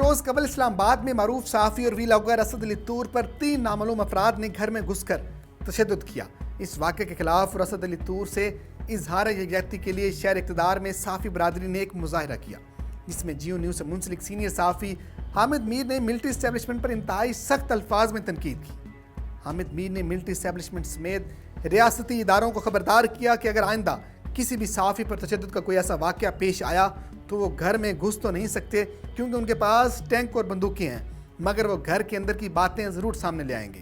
रोज कबल इस्लामाबाद में मरूफ सहाफ़ी और व्लॉगर असद अली तूर पर 3 नामालूम अफराद ने घर में घुसकर तशद्दुद किया। इस वाक़े के खिलाफ असद अली तूर से इजहार यकजहती के लिए शहर इक़्तिदार में सहाफ़ी बरादरी ने एक मुज़ाहरा किया, जिसमें जियो न्यूज़ से मुंसलिक सीनियर सहाफ़ी हामिद मीर ने मिलिट्री इस्टेब्लिशमेंट पर इंतहाई सख्त अल्फाज में तनकीद की। हामिद मीर ने मिलिट्री इस्टेब्लिशमेंट समेत रियासती इदारों को खबरदार किया कि अगर आइंदा किसी भी सहाफ़ी पर तशद्दुद का कोई ऐसा वाक़या पेश आया तो वो घर में घुस तो नहीं सकते, क्योंकि उनके पास टैंक और बंदूकें हैं, मगर वो घर के अंदर की बातें ज़रूर सामने ले आएंगे।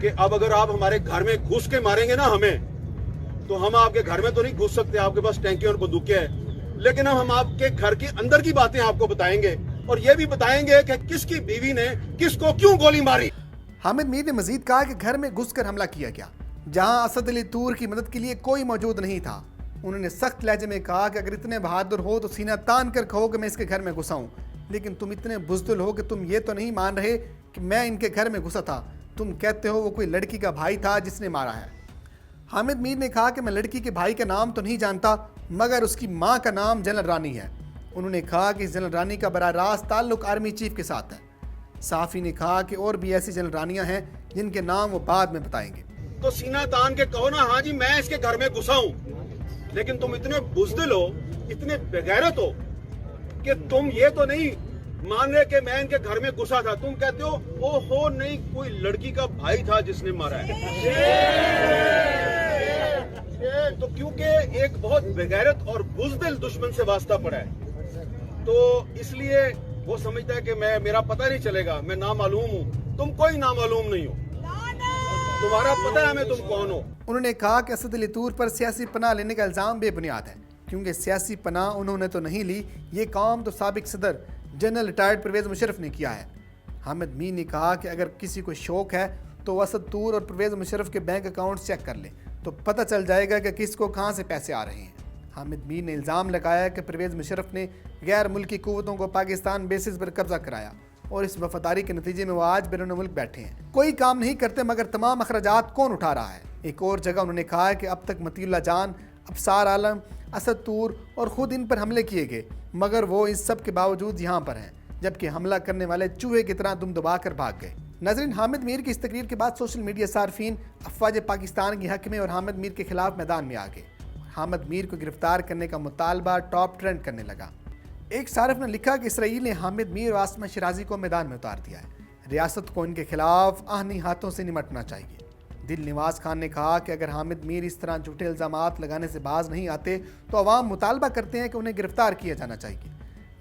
कि अब अगर आप हमारे घर में घुस के मारेंगे ना हमें, तो हम आपके घर में तो नहीं घुस सकते, आपके पास टैंकी और बंदूकें हैं, लेकिन हम आपके घर के अंदर की बातें आपको बताएंगे और ये भी बताएंगे कि किसकी बीवी ने किसको क्यों गोली मारी। हामिद मीर ने मजीद कहा कि घर में घुसकर हमला किया गया, जहां असद अली तूर की मदद के लिए कोई मौजूद नहीं था। उन्होंने सख्त लहजे में कहा कि अगर इतने बहादुर हो तो सीना तान कर कहो कि मैं इसके घर में घुसा हूँ, लेकिन तुम इतने बुज़दिल हो कि तुम ये तो नहीं मान रहे कि मैं इनके घर में घुसा था। तुम कहते हो वो कोई लड़की का भाई था जिसने मारा है। हामिद मीर ने कहा कि मैं लड़की के भाई का नाम तो नहीं जानता, मगर उसकी माँ का नाम जनरल रानी है। उन्होंने कहा कि जनरल रानी का बराह रास्त ताल्लुक आर्मी चीफ के साथ है। सहाफ़ी ने कहा कि और भी ऐसी जनरल रानियाँ हैं जिनके नाम वो बाद में बताएंगे। तो सीना तान के कहो ना, हाँ जी मैं इसके घर में घुसा हूँ, लेकिन तुम इतने बुज़दिल हो, इतने बेगैरत हो कि तुम ये तो नहीं मान रहे कि मैं इनके घर में घुसा था। तुम कहते हो ओ हो नहीं, कोई लड़की का भाई था जिसने मारा है। तो क्योंकि एक बहुत बेगैरत और बुज़दिल दुश्मन से वास्ता पड़ा है, तो इसलिए वो समझता है कि मेरा पता नहीं चलेगा, मैं नामालूम हूँ। तुम कोई नामालूम नहीं हो, तुम्हारा पता है हमें तुम कौन हो। उन्होंने कहा कि असद अली तूर पर सियासी पनाह लेने का इल्ज़ाम बेबुनियाद है, क्योंकि सियासी पनाह उन्होंने तो नहीं ली, ये काम तो साबिक सदर जनरल रिटायर्ड परवेज़ मुशर्रफ ने किया है। हामिद मीर ने कहा कि अगर किसी को शौक है तो असद तूर और परवेज़ मुशर्रफ के बैंक अकाउंट चेक कर ले, तो पता चल जाएगा कि किसको कहाँ से पैसे आ रहे हैं। हामिद मीर ने इल्ज़ाम लगाया कि परवेज़ मुशर्रफ ने गैर मुल्की कुव्वतों को पाकिस्तान बेसिस पर कब्जा कराया और इस वफादारी के नतीजे में वो आज बैरून मुल्क बैठे हैं। कोई काम नहीं करते, मगर तमाम अखराजात कौन उठा रहा है। एक और जगह उन्होंने कहा कि अब तक मतीउल्लाह जान, अफसार आलम, असद तूर और ख़ुद इन पर हमले किए गए, मगर वो इस सब के बावजूद यहाँ पर हैं, जबकि हमला करने वाले चूहे की तरह दुम दबा कर भाग गए। नाज़रीन, हामिद मीर की इस तकरीर के बाद सोशल मीडिया सार्फिन अफवाज पाकिस्तान के हक में और हामिद मीर के खिलाफ मैदान में आ गए। हामिद मीर को गिरफ्तार करने का मुतालबा टॉप ट्रेंड करने लगा। एक सारिफ ने लिखा कि इसराइल ने हामिद मीर और आसमा शिराजी को मैदान में उतार दिया है, रियासत को इनके खिलाफ आहनी हाथों से निमटना चाहिए। दिल निवाज खान ने कहा कि अगर हामिद मीर इस तरह झूठे इल्ज़ामात लगाने से बाज नहीं आते तो अवाम मुतालबा करते हैं कि उन्हें गिरफ्तार किया जाना चाहिए।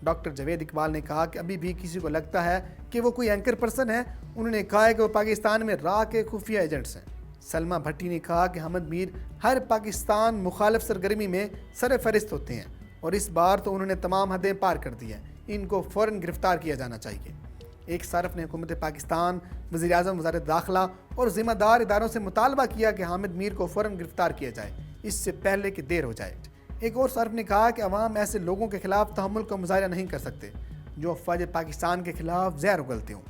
डॉक्टर जवेद इकबाल ने कहा कि अभी भी किसी को लगता है कि वो कोई एंकर पर्सन है। उन्होंने कहा है कि वो पाकिस्तान में राह के खुफिया एजेंट्स हैं। सलमा भट्टी ने कहा कि हामिद मीर हर पाकिस्तान मुखालिफ सरगर्मी में सर फहरिस्त होते हैं और इस बार तो उन्होंने तमाम हदें पार कर दी हैं, इनको फ़ौरन गिरफ्तार किया जाना चाहिए। एक सारफ ने हुकूमत पाकिस्तान, वज़ीर आज़म, वज़ारत दाखिला और ज़िम्मेदार इदारों से मुतालबा किया कि हामिद मीर को फ़ौरन गिरफ्तार किया जाए, इससे पहले कि देर हो जाए। एक और सारफ ने कहा कि अवाम ऐसे लोगों के खिलाफ तहम्मुल का मुज़ाहरा नहीं कर सकते जो अफवाज पाकिस्तान के खिलाफ ज़हर उगलते हों।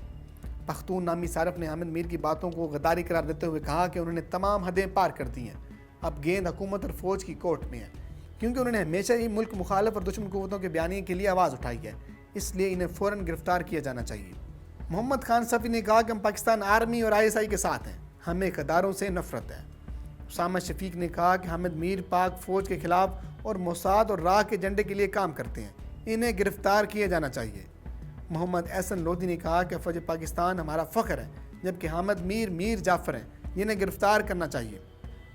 पख्तून नामी सारफ ने हामिद मीर की बातों को गद्दारी करार देते हुए कहा कि उन्होंने तमाम हदें पार कर दी हैं, अब गेंद हुकूमत और फ़ौज की कोर्ट में है, क्योंकि उन्होंने हमेशा ही मुल्क मुखालिफ और दुश्मन कुव्वतों के बयानी के लिए आवाज़ उठाई है, इसलिए इन्हें फ़ौरन गिरफ्तार किया जाना चाहिए। मोहम्मद खान सफ़ी ने कहा कि हम पाकिस्तान आर्मी और ISI के साथ हैं, हमें गद्दारों से नफरत है। उसामा शफीक ने कहा कि हामिद मीर पाक फ़ौज के खिलाफ और मोसाद और राह के एजेंडे के लिए काम करते हैं, इन्हें गिरफ्तार किया जाना चाहिए। मोहम्मद एहसन लोधी ने कहा कि फ़ौज पाकिस्तान हमारा फ़ख्र है, जबकि हामिद मीर मीर जाफ़र हैं, इन्हें गिरफ्तार करना चाहिए।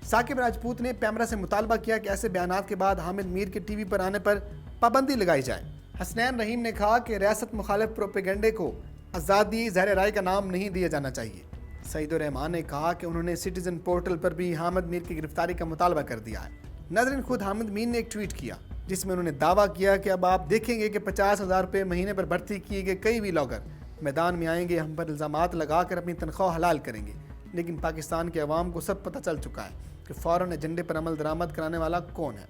साकिब राजपूत ने पैमरा से मुतालबा किया कि ऐसे बयानात के बाद हामिद मीर के TV पर आने पर पाबंदी लगाई जाए। हसनैन रहीम ने कहा कि रियासत मुखालिफ प्रोपेगेंडे को आज़ादी ज़ाहिर राय का नाम नहीं दिया जाना चाहिए। सईदुर रहमान ने कहा कि उन्होंने सिटीज़न पोर्टल पर भी हामिद मीर की गिरफ्तारी का मुतालबा कर दिया है। नाज़रीन, खुद हामिद मीर ने एक ट्वीट किया जिसमें उन्होंने दावा किया कि अब आप देखेंगे कि 50,000 रुपये महीने पर भर्ती किए गए कई व्लॉगर मैदान में आएंगे, हम पर इल्ज़ामात लगा कर अपनी तनख्वाह हलाल करेंगे, लेकिन पाकिस्तान के अवाम को सब पता चल चुका है कि फ़ौरन एजेंडे पर अमल दरामद कराने वाला कौन है।